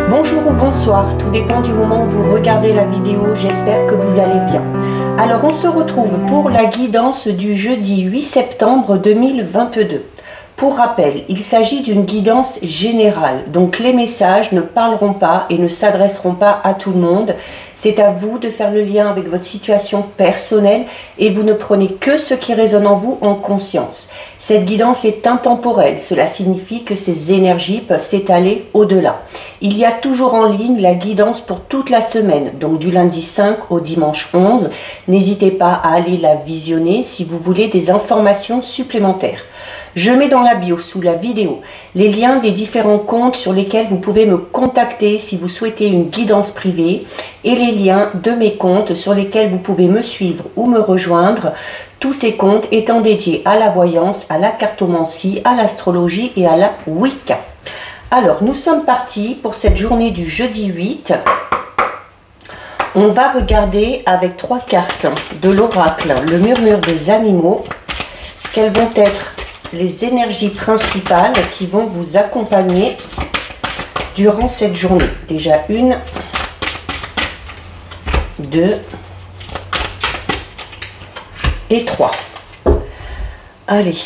Bonjour ou bonsoir, tout dépend du moment où vous regardez la vidéo, j'espère que vous allez bien. Alors on se retrouve pour la guidance du jeudi 8 septembre 2022. Pour rappel, il s'agit d'une guidance générale, donc les messages ne parleront pas et ne s'adresseront pas à tout le monde. C'est à vous de faire le lien avec votre situation personnelle et vous ne prenez que ce qui résonne en vous en conscience. Cette guidance est intemporelle, cela signifie que ces énergies peuvent s'étaler au-delà. Il y a toujours en ligne la guidance pour toute la semaine, donc du lundi 5 au dimanche 11. N'hésitez pas à aller la visionner si vous voulez des informations supplémentaires. Je mets dans la bio, sous la vidéo, les liens des différents comptes sur lesquels vous pouvez me contacter si vous souhaitez une guidance privée et les liens de mes comptes sur lesquels vous pouvez me suivre ou me rejoindre. Tous ces comptes étant dédiés à la voyance, à la cartomancie, à l'astrologie et à la Wicca. Alors, nous sommes partis pour cette journée du jeudi 8. On va regarder avec 3 cartes de l'oracle, le murmure des animaux, quelles vont être les énergies principales qui vont vous accompagner durant cette journée. Déjà 1, 2 et 3. Allez.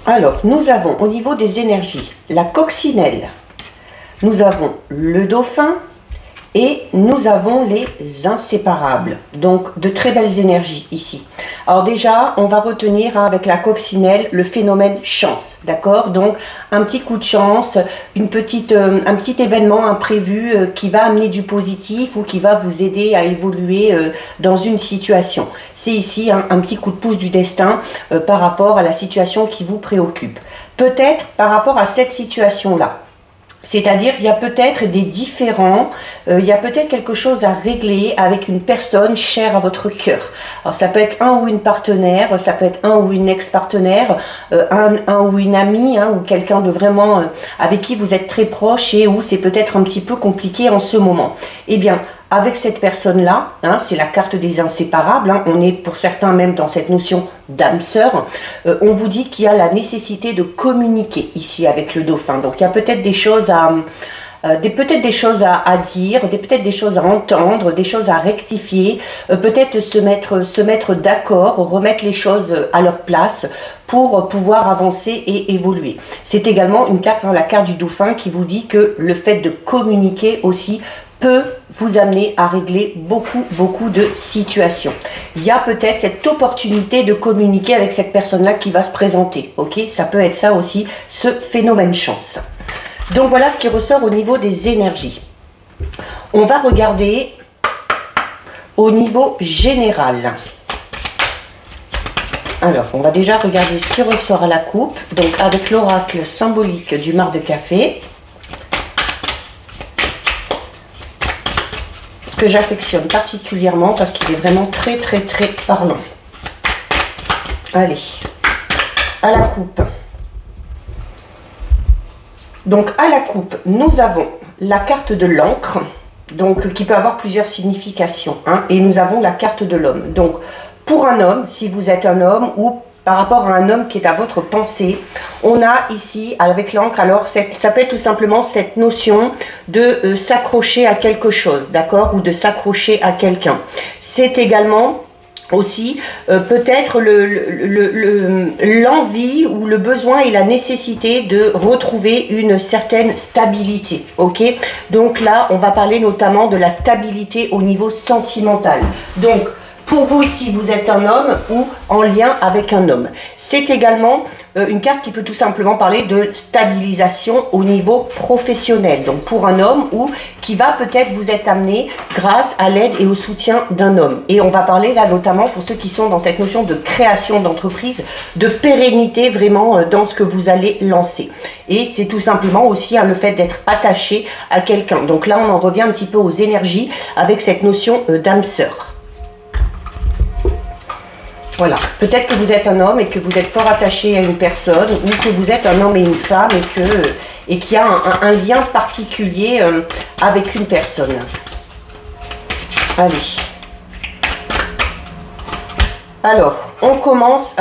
Alors, nous avons au niveau des énergies la coccinelle, nous avons le dauphin et nous avons les inséparables. Donc, de très belles énergies ici. Alors déjà, on va retenir avec la coccinelle le phénomène chance, d'accord? Donc, un petit coup de chance, un petit événement imprévu qui va amener du positif ou qui va vous aider à évoluer dans une situation. C'est ici un petit coup de pouce du destin par rapport à la situation qui vous préoccupe. Peut-être par rapport à cette situation-là. C'est-à-dire, il y a peut-être des différends, il y a peut-être quelque chose à régler avec une personne chère à votre cœur. Alors, ça peut être un ou une partenaire, ça peut être un ou une ex-partenaire, un ou une amie, hein, ou quelqu'un de vraiment avec qui vous êtes très proche et où c'est peut-être un petit peu compliqué en ce moment. Eh bien, avec cette personne-là, hein, c'est la carte des inséparables, hein, on est pour certains même dans cette notion d'âme sœur, on vous dit qu'il y a la nécessité de communiquer ici avec le dauphin. Donc il y a peut-être des choses à dire, peut-être des choses à entendre, des choses à rectifier, peut-être se mettre d'accord, remettre les choses à leur place pour pouvoir avancer et évoluer. C'est également une carte, hein, la carte du dauphin, qui vous dit que le fait de communiquer aussi peut vous amener à régler beaucoup de situations. Il y a peut-être cette opportunité de communiquer avec cette personne-là qui va se présenter. Ok, ça peut être ça aussi, ce phénomène chance. Donc voilà ce qui ressort au niveau des énergies. On va regarder au niveau général. Alors, on va déjà regarder ce qui ressort à la coupe. Donc avec l'oracle symbolique du marc de café, que j'affectionne particulièrement parce qu'il est vraiment très parlant. Allez, à la coupe. Donc à la coupe, nous avons la carte de l'encre, donc qui peut avoir plusieurs significations, hein, et nous avons la carte de l'homme. Donc pour un homme, si vous êtes un homme, ou par rapport à un homme qui est à votre pensée, on a ici, avec l'encre, alors ça peut être tout simplement cette notion de s'accrocher à quelque chose, d'accord, ou de s'accrocher à quelqu'un. C'est également aussi peut-être l'envie ou le besoin et la nécessité de retrouver une certaine stabilité, ok? Donc là, on va parler notamment de la stabilité au niveau sentimental. Donc, pour vous, si vous êtes un homme ou en lien avec un homme. C'est également une carte qui peut tout simplement parler de stabilisation au niveau professionnel. Donc pour un homme ou qui va peut-être vous être amené grâce à l'aide et au soutien d'un homme. Et on va parler là notamment pour ceux qui sont dans cette notion de création d'entreprise, de pérennité vraiment dans ce que vous allez lancer. Et c'est tout simplement aussi le fait d'être attaché à quelqu'un. Donc là, on en revient un petit peu aux énergies avec cette notion d'âme sœur. Voilà, peut-être que vous êtes un homme et que vous êtes fort attaché à une personne, ou que vous êtes un homme et une femme et qu'il y a un lien particulier avec une personne. Allez. Alors, on commence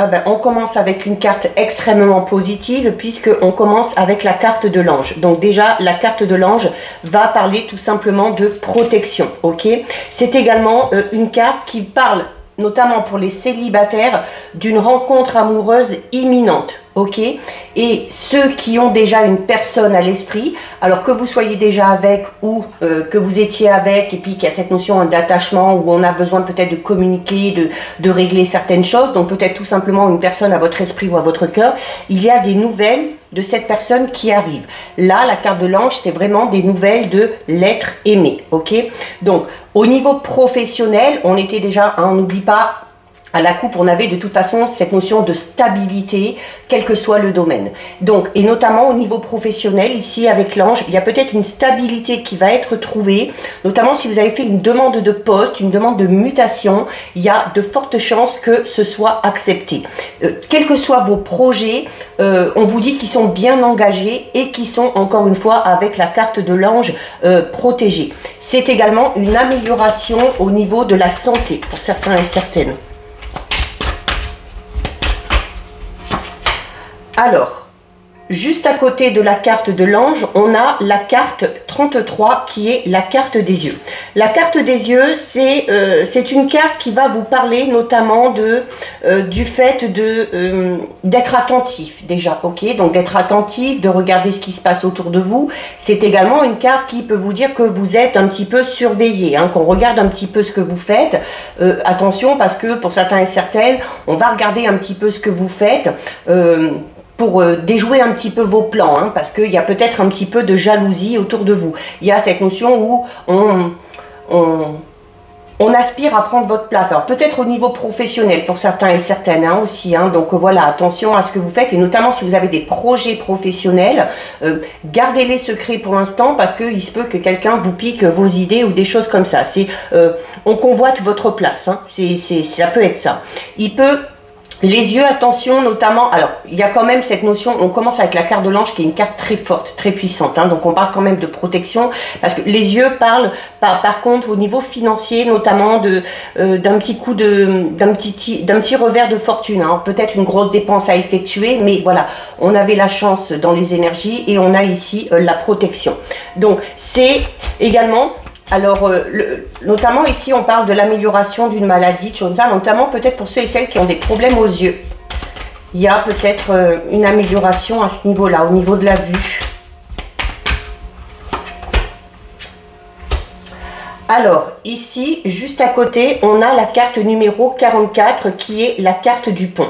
avec une carte extrêmement positive puisqu'on commence avec la carte de l'ange. Donc déjà, la carte de l'ange va parler tout simplement de protection, ok? C'est également une carte qui parle, notamment pour les célibataires, d'une rencontre amoureuse imminente, ok? Et ceux qui ont déjà une personne à l'esprit, alors que vous soyez déjà avec ou que vous étiez avec, et puis qu'il y a cette notion d'attachement où on a besoin peut-être de communiquer, de régler certaines choses, donc peut-être tout simplement une personne à votre esprit ou à votre cœur, il y a des nouvelles de cette personne qui arrive. Là, la carte de l'ange, c'est vraiment des nouvelles de l'être aimé, ok? Donc, au niveau professionnel, on était déjà, on n'oublie pas, à la coupe, on avait de toute façon cette notion de stabilité, quel que soit le domaine. Donc, et notamment au niveau professionnel, ici avec l'ange, il y a peut-être une stabilité qui va être trouvée, notamment si vous avez fait une demande de poste, une demande de mutation, il y a de fortes chances que ce soit accepté. Quels que soient vos projets, on vous dit qu'ils sont bien engagés et qu'ils sont, encore une fois, avec la carte de l'ange protégés. C'est également une amélioration au niveau de la santé pour certains et certaines. Alors, juste à côté de la carte de l'ange, on a la carte 33 qui est la carte des yeux. La carte des yeux, c'est une carte qui va vous parler notamment du fait d'être attentif déjà, ok? Donc d'être attentif, de regarder ce qui se passe autour de vous. C'est également une carte qui peut vous dire que vous êtes un petit peu surveillé, hein, qu'on regarde un petit peu ce que vous faites. Attention parce que pour certains et certaines, on va regarder un petit peu ce que vous faites. Pour déjouer un petit peu vos plans, hein, parce qu'il y a peut-être un petit peu de jalousie autour de vous. Il y a cette notion où on aspire à prendre votre place. Alors peut-être au niveau professionnel pour certains et certaines hein, aussi. Hein, donc voilà, attention à ce que vous faites et notamment si vous avez des projets professionnels, gardez-les secrets pour l'instant parce qu'il se peut que quelqu'un vous pique vos idées ou des choses comme ça. On convoite votre place. Hein, ça peut être ça. Les yeux, attention, notamment, alors, il y a quand même cette notion, on commence avec la carte de l'ange qui est une carte très forte, très puissante, hein, donc on parle quand même de protection, parce que les yeux parlent, par contre, au niveau financier, notamment d'un petit coup d'un petit revers de fortune, hein, peut-être une grosse dépense à effectuer, mais voilà, on avait la chance dans les énergies et on a ici la protection. Donc, c'est également... Alors, notamment ici, on parle de l'amélioration d'une maladie, notamment peut-être pour ceux et celles qui ont des problèmes aux yeux. Il y a peut-être une amélioration à ce niveau-là, au niveau de la vue. Alors, ici, juste à côté, on a la carte numéro 44 qui est la carte du pont.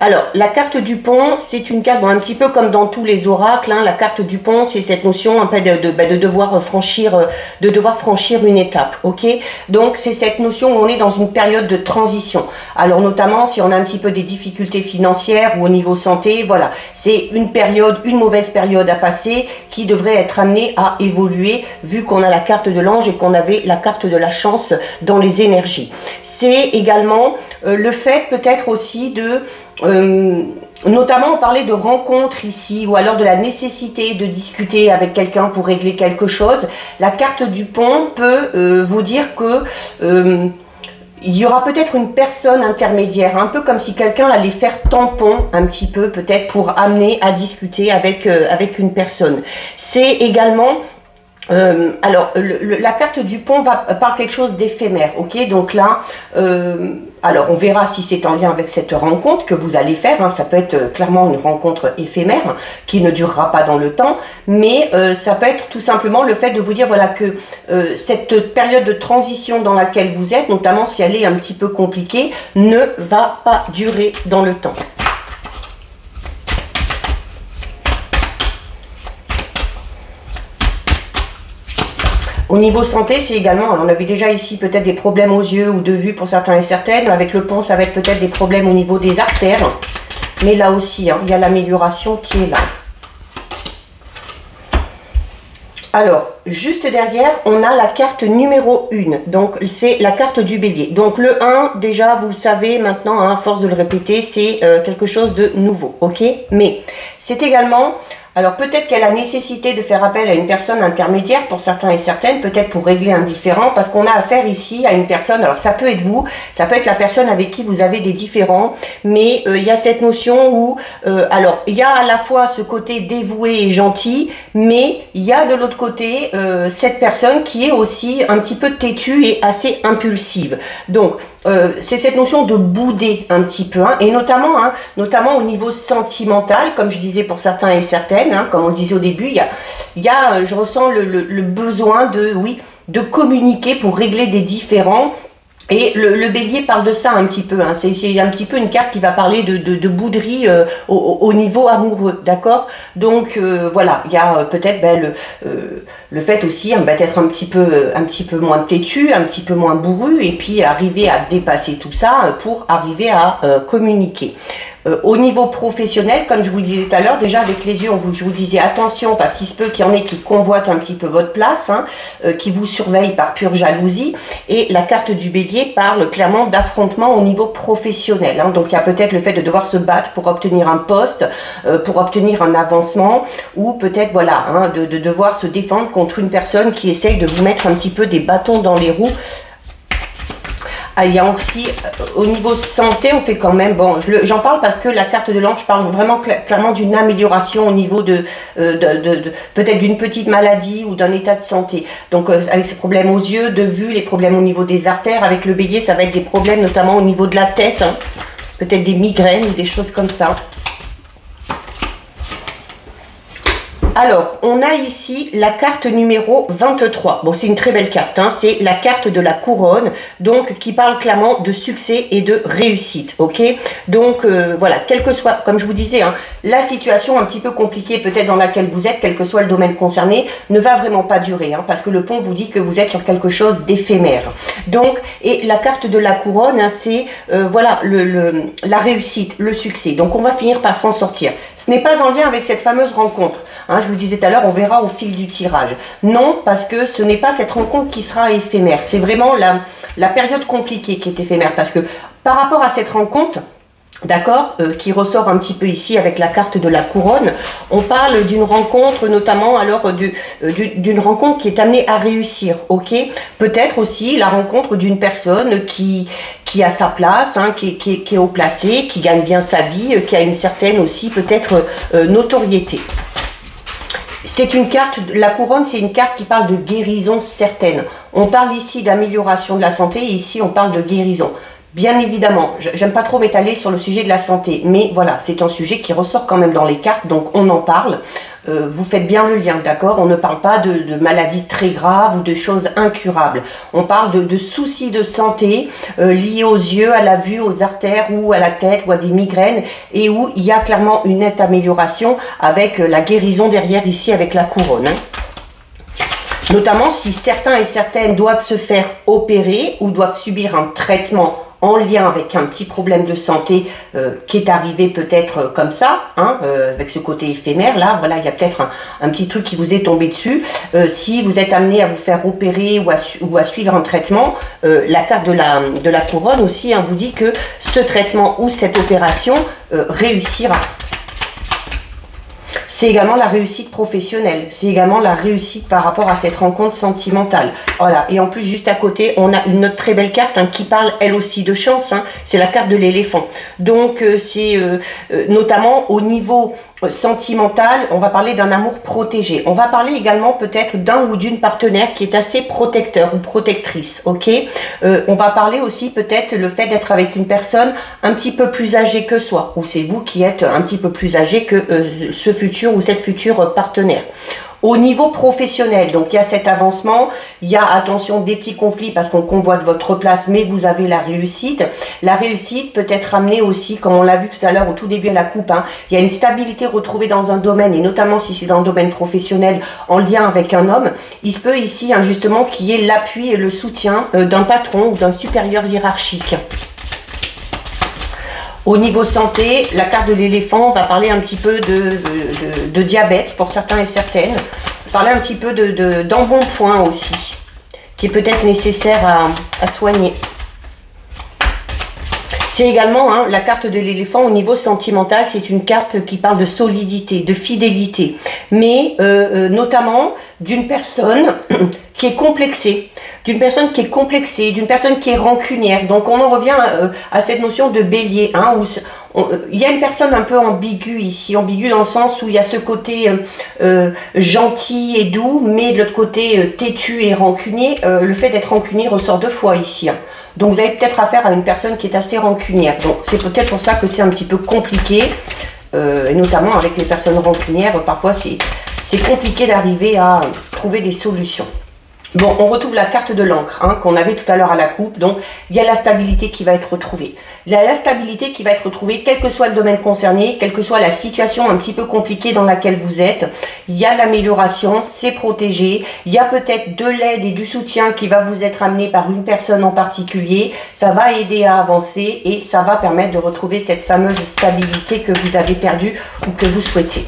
Alors, la carte du pont, c'est une carte, bon, un petit peu comme dans tous les oracles, hein, la carte du pont, c'est cette notion un peu de devoir franchir une étape, ok? Donc, c'est cette notion où on est dans une période de transition. Alors, notamment, si on a un petit peu des difficultés financières ou au niveau santé, voilà, c'est une mauvaise période à passer qui devrait être amenée à évoluer vu qu'on a la carte de l'ange et qu'on avait la carte de la chance dans les énergies. C'est également le fait peut-être aussi notamment on parlait de rencontres ici ou alors de la nécessité de discuter avec quelqu'un pour régler quelque chose. La carte du pont peut vous dire que il y aura peut-être une personne intermédiaire, un peu comme si quelqu'un allait faire tampon un petit peu peut-être pour amener à discuter avec une personne. C'est également... alors, la carte du pont parle quelque chose d'éphémère, ok? Donc là, alors on verra si c'est en lien avec cette rencontre que vous allez faire, hein, ça peut être clairement une rencontre éphémère qui ne durera pas dans le temps, mais ça peut être tout simplement le fait de vous dire voilà que cette période de transition dans laquelle vous êtes, notamment si elle est un petit peu compliquée, ne va pas durer dans le temps. Au niveau santé, c'est également, on avait déjà ici peut-être des problèmes aux yeux ou de vue pour certains et certaines. Avec le pont, ça va être peut-être des problèmes au niveau des artères. Mais là aussi, hein, il y a l'amélioration qui est là. Alors, juste derrière, on a la carte numéro 1. Donc, c'est la carte du bélier. Donc, le 1, déjà, vous le savez maintenant, hein, à force de le répéter, c'est quelque chose de nouveau, ok? Mais c'est également... Alors peut-être qu'elle a nécessité de faire appel à une personne intermédiaire pour certains et certaines, peut-être pour régler un différend, parce qu'on a affaire ici à une personne, alors ça peut être vous, ça peut être la personne avec qui vous avez des différends, mais il y a cette notion où, alors il y a à la fois ce côté dévoué et gentil, mais il y a de l'autre côté cette personne qui est aussi un petit peu têtue et assez impulsive. Donc c'est cette notion de bouder un petit peu, hein, et notamment au niveau sentimental, comme je disais pour certains et certaines, hein, comme on le disait au début, je ressens le besoin de communiquer pour régler des différends. Et le bélier parle de ça un petit peu, hein. C'est un petit peu une carte qui va parler de bouderie au niveau amoureux, d'accord? Donc voilà, il y a peut-être le fait aussi d'être un petit peu moins têtu, un petit peu moins bourru, et puis arriver à dépasser tout ça pour arriver à communiquer. Au niveau professionnel, comme je vous le disais tout à l'heure, déjà avec les yeux, je vous disais attention parce qu'il se peut qu'il y en ait qui convoitent un petit peu votre place, hein, qui vous surveillent par pure jalousie. Et la carte du bélier parle clairement d'affrontement au niveau professionnel, hein. Donc il y a peut-être le fait de devoir se battre pour obtenir un poste, pour obtenir un avancement, ou peut-être voilà, hein, de devoir se défendre contre une personne qui essaye de vous mettre un petit peu des bâtons dans les roues. Ah, il y a aussi, au niveau santé, on fait quand même, bon, j'en parle parce que la carte de l'ange parle vraiment clairement d'une amélioration au niveau peut-être d'une petite maladie ou d'un état de santé. Donc, avec ces problèmes aux yeux, de vue, les problèmes au niveau des artères, avec le bélier, ça va être des problèmes notamment au niveau de la tête, hein, peut-être des migraines ou des choses comme ça. Alors, on a ici la carte numéro 23. Bon, c'est une très belle carte, hein. C'est la carte de la couronne, donc qui parle clairement de succès et de réussite, ok? Donc, voilà, quel que soit, comme je vous disais, hein, la situation un petit peu compliquée peut-être dans laquelle vous êtes, quel que soit le domaine concerné, ne va vraiment pas durer, hein, parce que le pont vous dit que vous êtes sur quelque chose d'éphémère. Donc, et la carte de la couronne, hein, c'est, voilà, la réussite, le succès. Donc, on va finir par s'en sortir. Ce n'est pas en lien avec cette fameuse rencontre, hein. Je vous disais tout à l'heure, on verra au fil du tirage. Non, parce que ce n'est pas cette rencontre qui sera éphémère. C'est vraiment la période compliquée qui est éphémère. Parce que par rapport à cette rencontre, d'accord, qui ressort un petit peu ici avec la carte de la couronne, on parle d'une rencontre, notamment alors d'une rencontre qui est amenée à réussir, ok? Peut-être aussi la rencontre d'une personne qui a sa place, hein, qui est haut placée, qui gagne bien sa vie, qui a une certaine aussi peut-être notoriété. C'est une carte, la couronne, c'est une carte qui parle de guérison certaine. On parle ici d'amélioration de la santé et ici on parle de guérison. Bien évidemment, j'aime pas trop m'étaler sur le sujet de la santé, mais voilà, c'est un sujet qui ressort quand même dans les cartes, donc on en parle. Vous faites bien le lien, d'accord? On ne parle pas de maladies très graves ou de choses incurables. On parle de soucis de santé liés aux yeux, à la vue, aux artères ou à la tête ou à des migraines, et où il y a clairement une nette amélioration avec la guérison derrière ici avec la couronne, hein. Notamment si certains et certaines doivent se faire opérer ou doivent subir un traitement en lien avec un petit problème de santé qui est arrivé peut-être comme ça, hein, avec ce côté éphémère, là, voilà, il y a peut-être un petit truc qui vous est tombé dessus. Si vous êtes amené à vous faire opérer ou à suivre un traitement, la carte de la couronne aussi, hein, vous dit que ce traitement ou cette opération réussira. C'est également la réussite professionnelle, c'est également la réussite par rapport à cette rencontre sentimentale. Voilà, et en plus, juste à côté, on a une autre très belle carte, hein, qui parle elle aussi de chance, hein, c'est la carte de l'éléphant. Donc, c'est notamment au niveau sentimental, on va parler d'un amour protégé. On va parler également peut-être d'un ou d'une partenaire qui est assez protecteur ou protectrice, ok? On va parler aussi peut-être le fait d'être avec une personne un petit peu plus âgée que soi, ou c'est vous qui êtes un petit peu plus âgé que ce futur ou cette future partenaire. Au niveau professionnel, donc il y a cet avancement, il y a, attention, des petits conflits parce qu'on convoite votre place, mais vous avez la réussite. La réussite peut être amenée aussi, comme on l'a vu tout à l'heure au tout début à la coupe, hein, il y a une stabilité retrouvée dans un domaine, et notamment si c'est dans le domaine professionnel en lien avec un homme, il se peut ici, hein, justement, qu'il y ait l'appui et le soutien d'un patron ou d'un supérieur hiérarchique. Au niveau santé, la carte de l'éléphant va parler un petit peu de diabète pour certains et certaines. parler un petit peu d'embonpoint aussi, qui est peut-être nécessaire à soigner. C'est également la carte de l'éléphant au niveau sentimental, c'est une carte qui parle de solidité, de fidélité, mais notamment d'une personne qui est complexée, d'une personne qui est rancunière. Donc on en revient à cette notion de bélier, où il y a une personne un peu ambiguë ici, ambiguë dans le sens où il y a ce côté gentil et doux, mais de l'autre côté têtu et rancunier. Le fait d'être rancunier ressort deux fois ici. Donc vous avez peut-être affaire à une personne qui est assez rancunière. Donc c'est peut-être pour ça que c'est un petit peu compliqué, et notamment avec les personnes rancunières, parfois c'est compliqué d'arriver à trouver des solutions. Bon, on retrouve la carte de l'encre qu'on avait tout à l'heure à la coupe. Donc, il y a la stabilité qui va être retrouvée. Il y a la stabilité qui va être retrouvée, quel que soit le domaine concerné, quelle que soit la situation un petit peu compliquée dans laquelle vous êtes. Il y a l'amélioration, c'est protégé. Il y a peut-être de l'aide et du soutien qui va vous être amené par une personne en particulier. Ça va aider à avancer et ça va permettre de retrouver cette fameuse stabilité que vous avez perdue ou que vous souhaitez.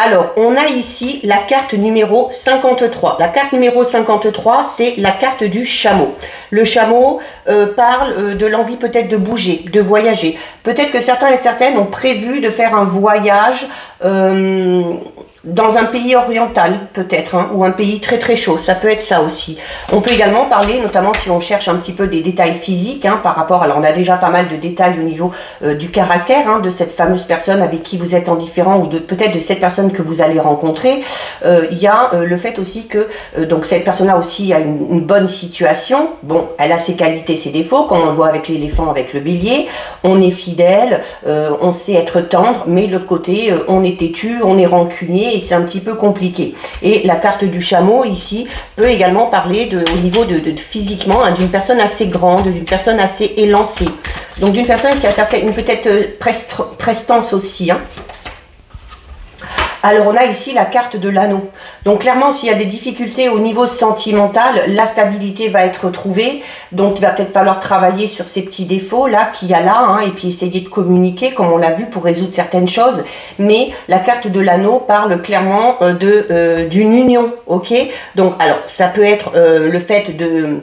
Alors, on a ici la carte numéro 53. La carte numéro 53, c'est la carte du chameau. Le chameau parle de l'envie peut-être de bouger, de voyager. Peut-être que certains et certaines ont prévu de faire un voyage dans un pays oriental, peut-être, ou un pays très très chaud. Ça peut être ça aussi. On peut également parler, notamment si on cherche un petit peu des détails physiques, par rapport, alors on a déjà pas mal de détails au niveau du caractère, de cette fameuse personne avec qui vous êtes en différent, ou peut-être de cette personne que vous allez rencontrer. Il y a le fait aussi que donc cette personne-là aussi a une bonne situation. Bon, elle a ses qualités, ses défauts, comme on le voit avec l'éléphant, avec le bélier. On est fidèle, on sait être tendre, mais de l'autre côté, on est têtu, on est rancunier, et c'est un petit peu compliqué. Et la carte du chameau ici peut également parler au niveau de physiquement, d'une personne assez grande, d'une personne assez élancée. Donc d'une personne qui a peut-être prestance aussi. Alors on a ici la carte de l'anneau. Donc clairement, s'il y a des difficultés au niveau sentimental, la stabilité va être retrouvée. Donc il va peut-être falloir travailler sur ces petits défauts là qu'il y a là, et puis essayer de communiquer comme on l'a vu pour résoudre certaines choses. Mais la carte de l'anneau parle clairement d'une union, ok? Donc alors ça peut être le fait de...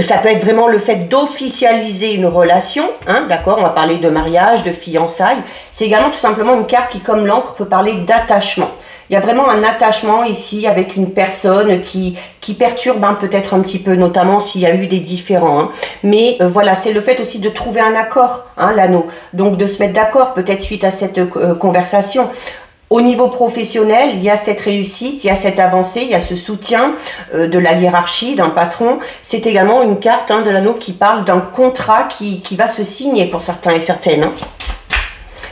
Ça peut être vraiment le fait d'officialiser une relation, d'accord, on va parler de mariage, de fiançailles. C'est également tout simplement une carte qui, comme l'encre, peut parler d'attachement. Il y a vraiment un attachement ici avec une personne qui perturbe peut-être un petit peu, notamment s'il y a eu des différends. Mais voilà, c'est le fait aussi de trouver un accord, l'anneau. Donc de se mettre d'accord peut-être suite à cette conversation. Au niveau professionnel, il y a cette réussite, il y a cette avancée, il y a ce soutien de la hiérarchie, d'un patron. C'est également une carte de l'anneau qui parle d'un contrat qui va se signer pour certains et certaines.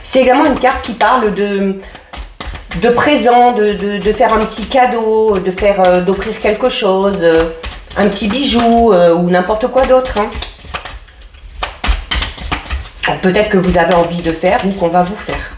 C'est également une carte qui parle de présent, de faire un petit cadeau, d'offrir quelque chose, un petit bijou ou n'importe quoi d'autre. Peut-être que vous avez envie de faire ou qu'on va vous faire.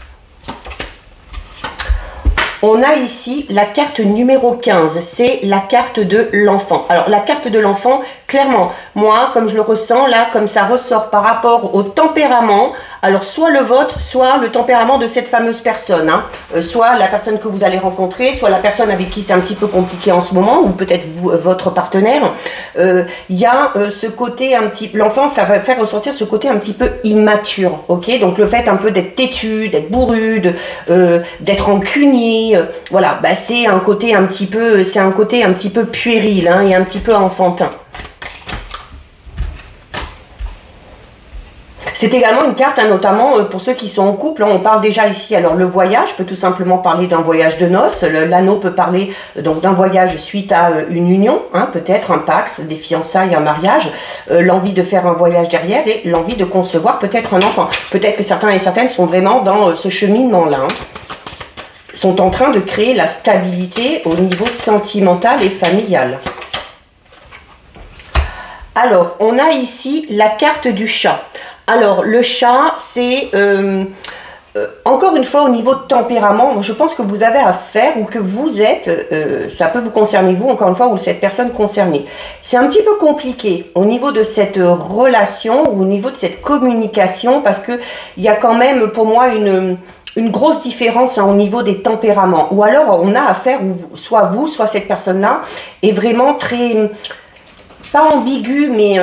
On a ici la carte numéro 15, c'est la carte de l'enfant. Alors la carte de l'enfant, clairement, moi, comme je le ressens, là, comme ça ressort par rapport au tempérament, alors soit le vôtre, soit le tempérament de cette fameuse personne, soit la personne que vous allez rencontrer, soit la personne avec qui c'est un petit peu compliqué en ce moment, ou peut-être votre partenaire. Il y a ce côté l'enfant, ça va faire ressortir ce côté un petit peu immature, ok? Donc le fait un peu d'être têtu, d'être bourru, d'être rancunier, voilà, c'est un côté un petit peu, puéril, et un petit peu enfantin. C'est également une carte, notamment pour ceux qui sont en couple. On parle déjà ici, alors le voyage peut tout simplement parler d'un voyage de noces. L'anneau peut parler donc d'un voyage suite à une union, peut-être un pax, des fiançailles, un mariage. L'envie de faire un voyage derrière et l'envie de concevoir peut-être un enfant. Peut-être que certains et certaines sont vraiment dans ce cheminement-là. Sont en train de créer la stabilité au niveau sentimental et familial. Alors, on a ici la carte du chat. Alors, le chat, c'est, encore une fois, au niveau de tempérament, je pense que vous avez affaire, ou que vous êtes, ça peut vous concerner vous, encore une fois, ou cette personne concernée. C'est un petit peu compliqué au niveau de cette relation, ou au niveau de cette communication, parce qu'il y a quand même, pour moi, une grosse différence au niveau des tempéraments. Ou alors on a affaire, soit vous, soit cette personne-là, est vraiment très, pas ambigu, mais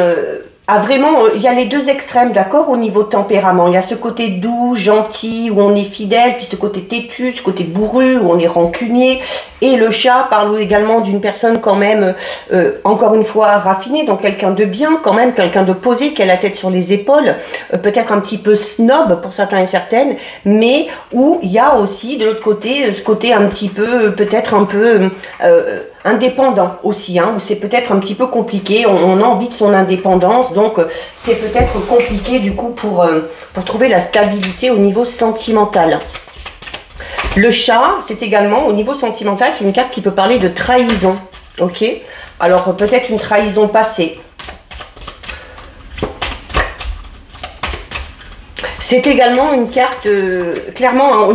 vraiment, il y a les deux extrêmes, d'accord, au niveau tempérament. Il y a ce côté doux, gentil, où on est fidèle, puis ce côté têtu, ce côté bourru, où on est rancunier. Et le chat parle également d'une personne quand même, encore une fois, raffinée, donc quelqu'un de bien quand même, quelqu'un de posé, qui a la tête sur les épaules, peut-être un petit peu snob pour certains et certaines, mais où il y a aussi de l'autre côté, ce côté un petit peu, peut-être un peu indépendant aussi, hein, où c'est peut-être un petit peu compliqué, on a envie de son indépendance, donc c'est peut-être compliqué du coup pour trouver la stabilité au niveau sentimental. Le chat, c'est également, au niveau sentimental, c'est une carte qui peut parler de trahison, ok? Alors, peut-être une trahison passée. C'est également une carte, clairement, hein,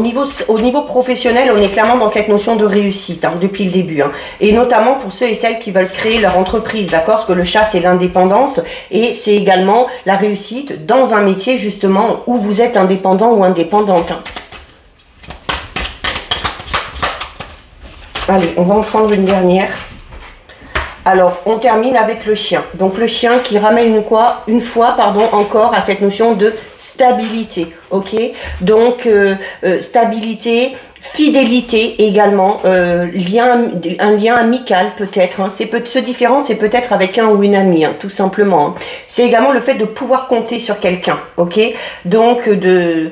au niveau professionnel, on est clairement dans cette notion de réussite, hein, depuis le début. Hein, et notamment pour ceux et celles qui veulent créer leur entreprise, d'accord? Parce que le chat, c'est l'indépendance et c'est également la réussite dans un métier, justement, où vous êtes indépendant ou indépendante. Hein. Allez, on va en prendre une dernière. Alors, on termine avec le chien. Donc, le chien qui ramène une fois encore à cette notion de stabilité. Ok? Donc, stabilité, fidélité également, un lien amical peut-être. Hein. Ce différent, c'est peut-être avec un ou une amie, hein, tout simplement. Hein. C'est également le fait de pouvoir compter sur quelqu'un. Ok? Donc, de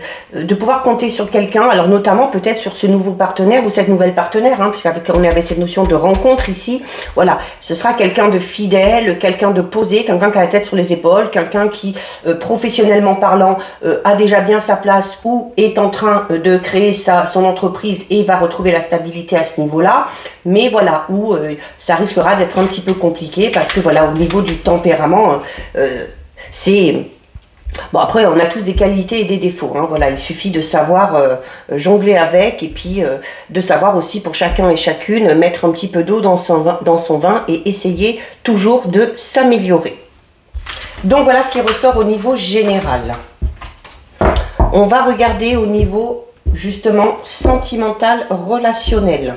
pouvoir compter sur quelqu'un, alors notamment peut-être sur ce nouveau partenaire ou cette nouvelle partenaire, hein, puisqu'on est avec cette notion de rencontre ici. Voilà, ce sera quelqu'un de fidèle, quelqu'un de posé, quelqu'un qui a la tête sur les épaules, quelqu'un qui, professionnellement parlant, a déjà bien sa place ou est en train de créer son entreprise et va retrouver la stabilité à ce niveau-là, mais voilà, où ça risquera d'être un petit peu compliqué parce que voilà, au niveau du tempérament, c'est... Bon, après, on a tous des qualités et des défauts, hein, voilà, il suffit de savoir jongler avec et puis de savoir aussi pour chacun et chacune mettre un petit peu d'eau dans son vin et essayer toujours de s'améliorer. Donc voilà ce qui ressort au niveau général. On va regarder au niveau justement sentimental, relationnel.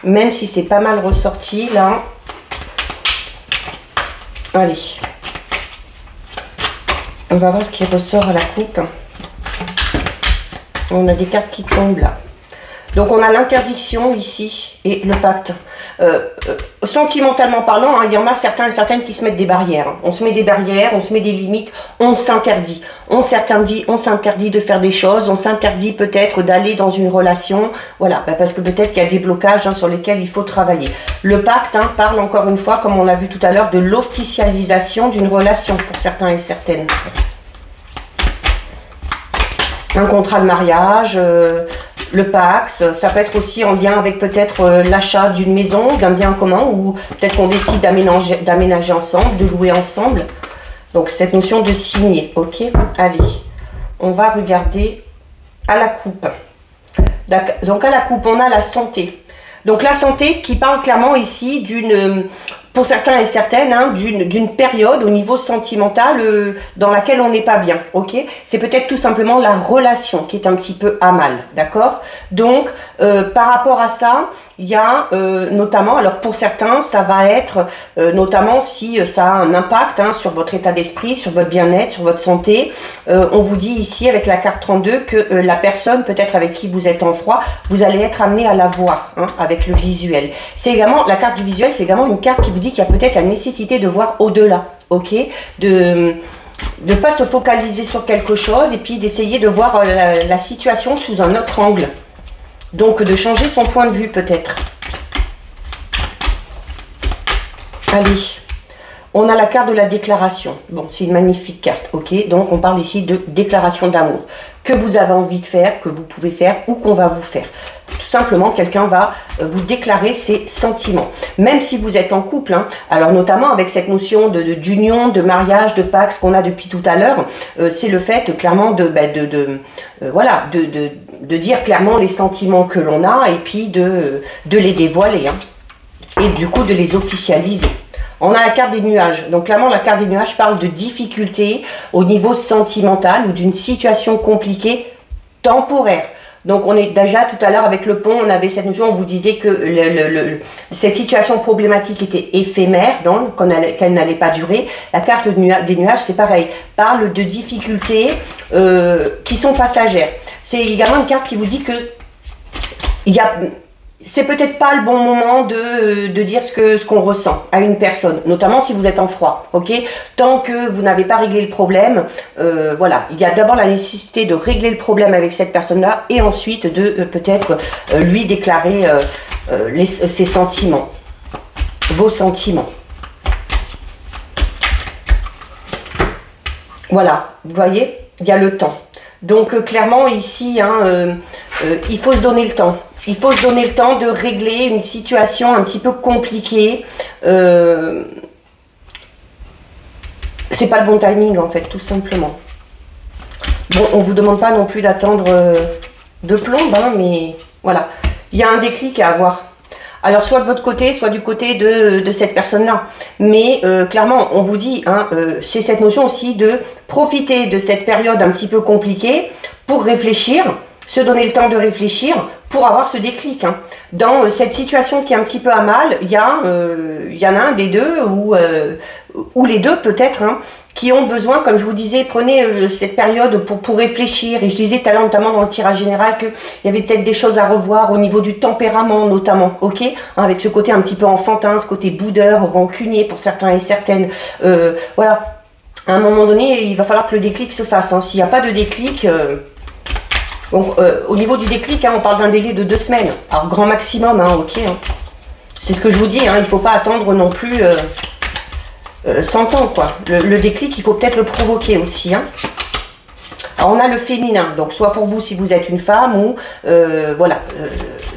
Même si c'est pas mal ressorti là. Allez. On va voir ce qui ressort à la coupe. On a des cartes qui tombent là. Donc on a l'interdiction ici et le pacte. Sentimentalement parlant, hein, il y en a certains et certaines qui se mettent des barrières. Hein. On se met des barrières, on se met des limites, on s'interdit. On s'interdit de faire des choses, on s'interdit peut-être d'aller dans une relation. Voilà, parce que peut-être qu'il y a des blocages, hein, sur lesquels il faut travailler. Le pacte, hein, parle encore une fois, comme on l'a vu tout à l'heure, de l'officialisation d'une relation pour certains et certaines. Un contrat de mariage, le Pax, ça peut être aussi en lien avec peut-être l'achat d'une maison, d'un bien commun, ou peut-être qu'on décide d'aménager ensemble, de louer ensemble. Donc cette notion de signer, ok? Allez, on va regarder à la coupe. Donc à la coupe, on a la santé. Donc la santé qui parle clairement ici d'une... pour certains et certaines, hein, d'une période au niveau sentimental dans laquelle on n'est pas bien, ok? C'est peut-être tout simplement la relation qui est un petit peu à mal, d'accord? Donc, par rapport à ça, il y a notamment, alors pour certains, ça va être notamment si ça a un impact, hein, sur votre état d'esprit, sur votre bien-être, sur votre santé. On vous dit ici, avec la carte 32, que la personne, peut-être avec qui vous êtes en froid, vous allez être amené à la voir, hein, avec le visuel. C'est également, la carte du visuel, c'est également une carte qui vous dit qu'il y a peut-être la nécessité de voir au-delà, ok, de ne pas se focaliser sur quelque chose et puis d'essayer de voir la situation sous un autre angle. Donc de changer son point de vue peut-être. Allez, on a la carte de la déclaration. Bon, c'est une magnifique carte, ok. Donc on parle ici de déclaration d'amour. Que vous avez envie de faire, que vous pouvez faire ou qu'on va vous faire. Tout simplement, quelqu'un va vous déclarer ses sentiments. Même si vous êtes en couple, hein, alors notamment avec cette notion d'union, de mariage, de pax qu'on a depuis tout à l'heure, c'est le fait clairement de dire clairement les sentiments que l'on a et puis de les dévoiler, hein, et du coup de les officialiser. On a la carte des nuages. Donc clairement, la carte des nuages parle de difficultés au niveau sentimental ou d'une situation compliquée temporaire. Donc on est déjà tout à l'heure avec le pont, on avait cette notion, on vous disait que cette situation problématique était éphémère, donc qu'elle n'allait pas durer. La carte des nuages, c'est pareil, parle de difficultés qui sont passagères. C'est également une carte qui vous dit que c'est peut-être pas le bon moment de dire ce qu'on ressent à une personne, notamment si vous êtes en froid, ok? Tant que vous n'avez pas réglé le problème, voilà, il y a d'abord la nécessité de régler le problème avec cette personne-là et ensuite de peut-être lui déclarer ses sentiments, vos sentiments. Voilà, vous voyez, il y a le temps. Donc clairement ici, hein, il faut se donner le temps. Il faut se donner le temps de régler une situation un petit peu compliquée. C'est pas le bon timing en fait, tout simplement. Bon, on vous demande pas non plus d'attendre de plombe, hein, mais voilà. Il y a un déclic à avoir. Alors soit de votre côté, soit du côté de cette personne-là. Mais clairement, on vous dit, hein, c'est cette notion aussi de profiter de cette période un petit peu compliquée pour réfléchir, se donner le temps de réfléchir pour avoir ce déclic. Hein. Dans cette situation qui est un petit peu à mal, il y en a un des deux, ou les deux peut-être, hein, qui ont besoin, comme je vous disais, prenez cette période pour réfléchir. Et je disais tout à l'heure, notamment dans le tirage général, qu'il y avait peut-être des choses à revoir au niveau du tempérament, notamment, ok, hein, avec ce côté un petit peu enfantin, ce côté boudeur, rancunier pour certains et certaines. Voilà, à un moment donné, il va falloir que le déclic se fasse. Hein. S'il n'y a pas de déclic... Donc, au niveau du déclic, hein, on parle d'un délai de 2 semaines. Alors, grand maximum, hein, ok. Hein. C'est ce que je vous dis, hein, il ne faut pas attendre non plus 100 ans, quoi. Le déclic, il faut peut-être le provoquer aussi. Hein. Alors, on a le féminin. Donc, soit pour vous, si vous êtes une femme, ou voilà,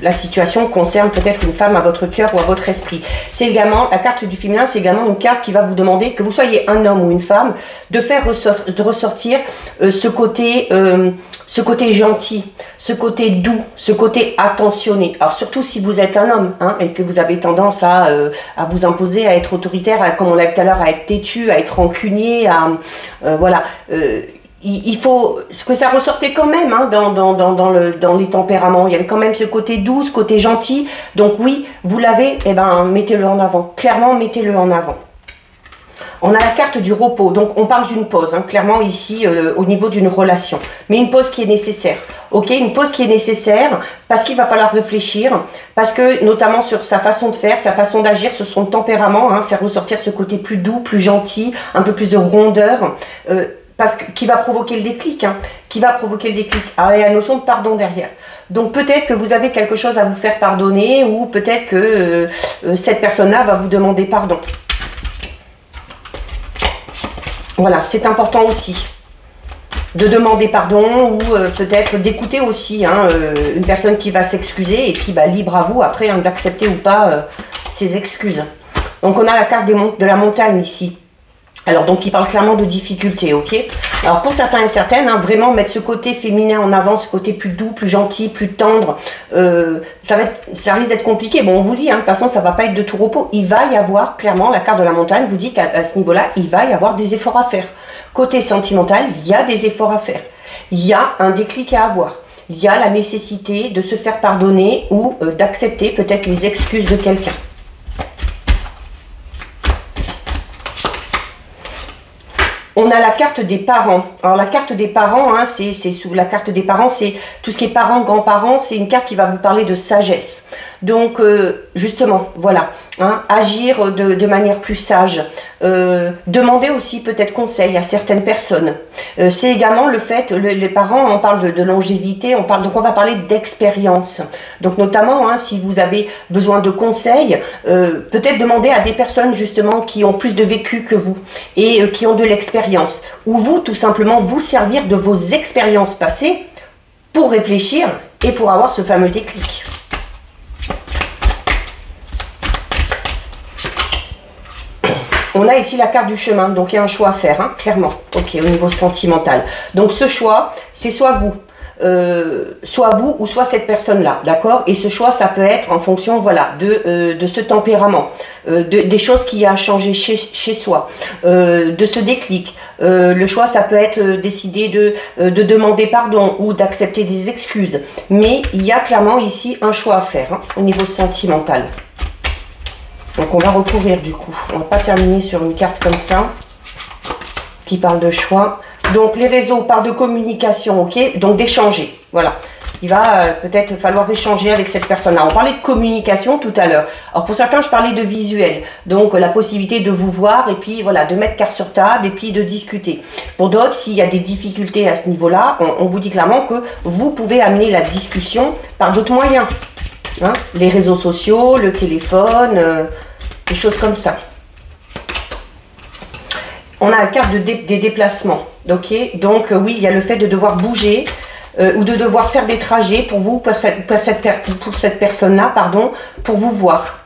la situation concerne peut-être une femme à votre cœur ou à votre esprit. C'est également, la carte du féminin, c'est également une carte qui va vous demander, que vous soyez un homme ou une femme, de faire ressortir ce côté gentil, ce côté doux, ce côté attentionné. Alors surtout si vous êtes un homme, hein, et que vous avez tendance à vous imposer, à être autoritaire, comme on l'a vu tout à l'heure, à être têtu, à être rancunier, voilà. Il faut que ça ressortait quand même, hein, dans les tempéraments. Il y avait quand même ce côté doux, ce côté gentil. Donc oui, vous l'avez, eh ben, mettez-le en avant. Clairement, mettez-le en avant. On a la carte du repos, donc on parle d'une pause, hein, clairement ici au niveau d'une relation. Mais une pause qui est nécessaire, ok? Une pause qui est nécessaire parce qu'il va falloir réfléchir, parce que notamment sur sa façon de faire, sa façon d'agir, sur son tempérament, hein, faire ressortir ce côté plus doux, plus gentil, un peu plus de rondeur, qui va provoquer le déclic, hein, qui va provoquer le déclic. Alors il y a la notion de pardon derrière. Donc peut-être que vous avez quelque chose à vous faire pardonner, ou peut-être que cette personne-là va vous demander pardon. Voilà, c'est important aussi de demander pardon, ou peut-être d'écouter aussi, hein, une personne qui va s'excuser, et puis bah, libre à vous après, hein, d'accepter ou pas ses excuses. Donc on a la carte de la montagne ici. Alors donc il parle clairement de difficultés, ok? Alors pour certains et certaines, hein, vraiment mettre ce côté féminin en avant, ce côté plus doux, plus gentil, plus tendre, ça risque d'être compliqué. Bon, on vous dit, hein, de toute façon ça va pas être de tout repos. Il va y avoir, clairement, la carte de la montagne vous dit qu'à ce niveau-là, il va y avoir des efforts à faire. Côté sentimental, il y a des efforts à faire. Il y a un déclic à avoir. Il y a la nécessité de se faire pardonner, ou d'accepter peut-être les excuses de quelqu'un. On a la carte des parents. Alors la carte des parents, hein, c'est sous la carte des parents, c'est tout ce qui est parents, grands-parents, c'est une carte qui va vous parler de sagesse. Donc justement, voilà, hein, agir de manière plus sage. Demander aussi peut-être conseil à certaines personnes. C'est également le fait, les parents, on parle de longévité, donc on va parler d'expérience. Donc notamment, hein, si vous avez besoin de conseils, peut-être demander à des personnes justement qui ont plus de vécu que vous, et qui ont de l'expérience. Ou vous, tout simplement, vous servir de vos expériences passées pour réfléchir et pour avoir ce fameux déclic. On a ici la carte du chemin, donc il y a un choix à faire, hein, clairement, ok, au niveau sentimental. Donc ce choix, c'est soit vous soit vous ou soit cette personne-là, d'accord? Et ce choix, ça peut être en fonction, voilà, de ce tempérament, des choses qui a changé chez soi, de ce déclic. Le choix, ça peut être décider de demander pardon ou d'accepter des excuses. Mais il y a clairement ici un choix à faire, hein, au niveau sentimental. Donc on va recouvrir du coup. On va pas terminer sur une carte comme ça, qui parle de choix. Donc les réseaux parlent de communication, ok? Donc d'échanger, voilà. Il va peut-être falloir échanger avec cette personne-là. On parlait de communication tout à l'heure. Alors pour certains, je parlais de visuel. Donc la possibilité de vous voir et puis voilà, de mettre carte sur table et puis de discuter. Pour d'autres, s'il y a des difficultés à ce niveau-là, on vous dit clairement que vous pouvez amener la discussion par d'autres moyens. Hein, les réseaux sociaux, le téléphone, des choses comme ça. On a la carte des déplacements. Okay, donc oui, il y a le fait de devoir bouger ou de devoir faire des trajets pour vous, pour cette personne-là, pardon, pour vous voir,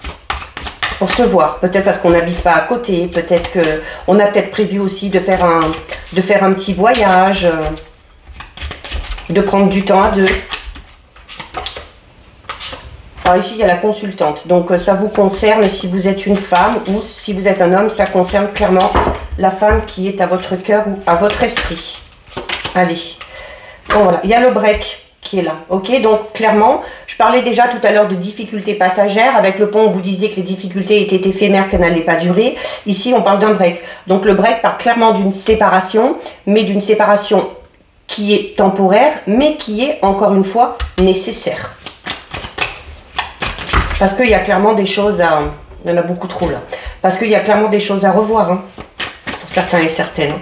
pour se voir. Peut-être parce qu'on n'habite pas à côté, peut-être qu'on a peut-être prévu aussi de faire un petit voyage, de prendre du temps à deux. Alors ici, il y a la consultante. Donc, ça vous concerne si vous êtes une femme ou si vous êtes un homme. Ça concerne clairement la femme qui est à votre cœur ou à votre esprit. Allez. Bon, voilà. Il y a le break qui est là. Ok, donc clairement, je parlais déjà tout à l'heure de difficultés passagères. Avec le pont, vous disiez que les difficultés étaient éphémères, qu'elles n'allaient pas durer. Ici, on parle d'un break. Donc, le break parle clairement d'une séparation, mais d'une séparation qui est temporaire, mais qui est, encore une fois, nécessaire. Parce qu'il y a clairement des choses à... Il y en a beaucoup trop là. Parce qu'il y a clairement des choses à revoir. Hein, pour certains et certaines.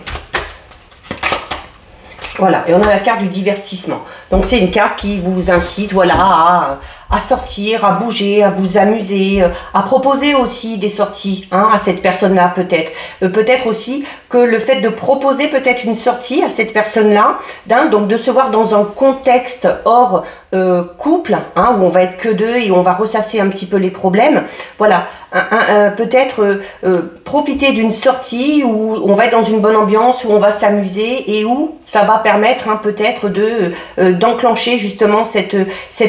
Voilà. Et on a la carte du divertissement. Donc c'est une carte qui vous incite, voilà, à sortir, à bouger, à vous amuser, à proposer aussi des sorties, hein, à cette personne-là peut-être. Peut-être aussi que le fait de proposer peut-être une sortie à cette personne-là, hein, donc de se voir dans un contexte hors couple, hein, où on va être que deux et on va ressasser un petit peu les problèmes. Voilà, peut-être profiter d'une sortie où on va être dans une bonne ambiance, où on va s'amuser et où ça va permettre, hein, peut-être d'enclencher justement cette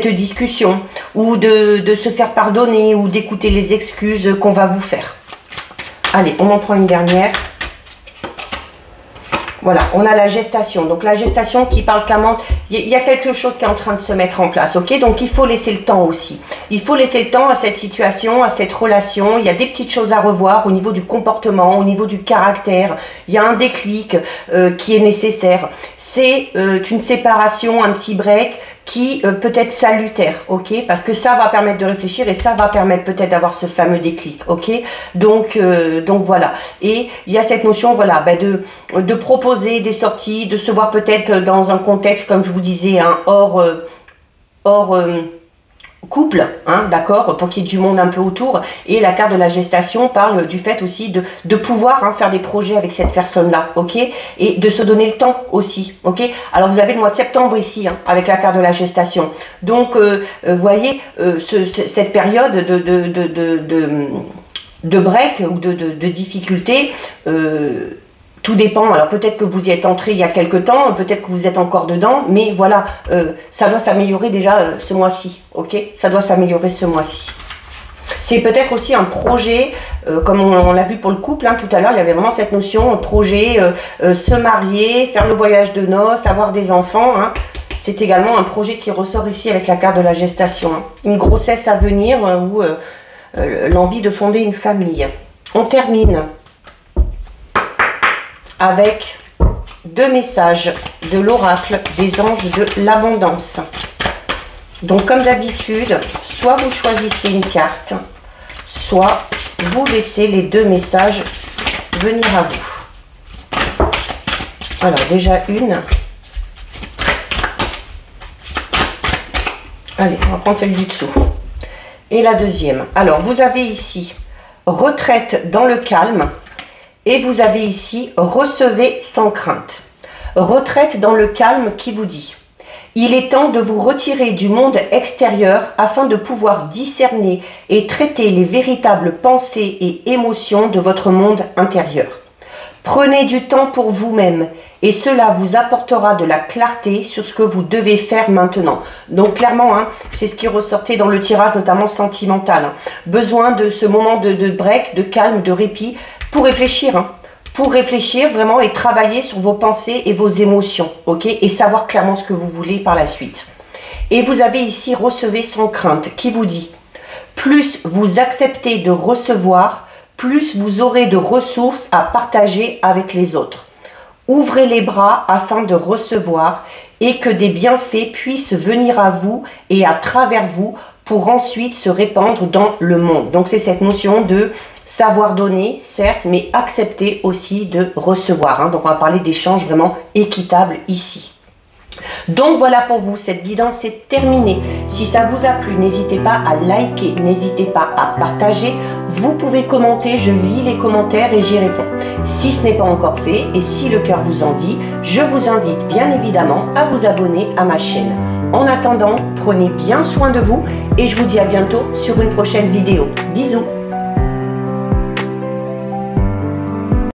discussion ou de se faire pardonner ou d'écouter les excuses qu'on va vous faire. Allez, on en prend une dernière. Voilà, on a la gestation. Donc la gestation qui parle clairement, il y a quelque chose qui est en train de se mettre en place, ok? Donc il faut laisser le temps aussi. Il faut laisser le temps à cette situation, à cette relation. Il y a des petites choses à revoir au niveau du comportement, au niveau du caractère. Il y a un déclic qui est nécessaire. C'est une séparation, un petit break qui peut être salutaire, ok? Parce que ça va permettre de réfléchir et ça va permettre peut-être d'avoir ce fameux déclic, ok? Donc voilà. Et il y a cette notion, voilà, de proposer des sorties, de se voir peut-être dans un contexte, comme je vous disais, hein, hors couple, hein, d'accord, pour qu'il y ait du monde un peu autour. Et la carte de la gestation parle du fait aussi de pouvoir, hein, faire des projets avec cette personne-là, ok, et de se donner le temps aussi, ok. Alors vous avez le mois de septembre ici, hein, avec la carte de la gestation. Donc, vous voyez, cette période de break ou de difficulté, tout dépend. Alors peut-être que vous y êtes entré il y a quelque temps, peut-être que vous êtes encore dedans, mais voilà, ça doit s'améliorer déjà ce mois-ci, ok? Ça doit s'améliorer ce mois-ci. C'est peut-être aussi un projet, comme on l'a vu pour le couple, hein, tout à l'heure, il y avait vraiment cette notion, projet, se marier, faire le voyage de noces, avoir des enfants, hein. C'est également un projet qui ressort ici avec la carte de la gestation, hein. Une grossesse à venir ou l'envie de fonder une famille. On termine avec deux messages de l'oracle des anges de l'abondance. Donc comme d'habitude, soit vous choisissez une carte, soit vous laissez les deux messages venir à vous. Alors déjà une. Allez, on va prendre celle du dessous. Et la deuxième. Alors vous avez ici retraite dans le calme. Et vous avez ici, recevez sans crainte. Retraite dans le calme qui vous dit, il est temps de vous retirer du monde extérieur afin de pouvoir discerner et traiter les véritables pensées et émotions de votre monde intérieur. Prenez du temps pour vous-même et cela vous apportera de la clarté sur ce que vous devez faire maintenant. Donc clairement, hein, c'est ce qui ressortait dans le tirage, notamment sentimental. Hein. Besoin de ce moment de break, de calme, de répit pour réfléchir. Hein. Pour réfléchir vraiment et travailler sur vos pensées et vos émotions. Ok, et savoir clairement ce que vous voulez par la suite. Et vous avez ici recevez sans crainte qui vous dit plus vous acceptez de recevoir, plus vous aurez de ressources à partager avec les autres. Ouvrez les bras afin de recevoir et que des bienfaits puissent venir à vous et à travers vous pour ensuite se répandre dans le monde. Donc c'est cette notion de savoir donner, certes, mais accepter aussi de recevoir. Hein. Donc on va parler d'échanges vraiment équitables ici. Donc voilà pour vous, cette guidance est terminée. Si ça vous a plu, n'hésitez pas à liker, n'hésitez pas à partager. Vous pouvez commenter, je lis les commentaires et j'y réponds. Si ce n'est pas encore fait et si le cœur vous en dit, je vous invite bien évidemment à vous abonner à ma chaîne. En attendant, prenez bien soin de vous et je vous dis à bientôt sur une prochaine vidéo. Bisous!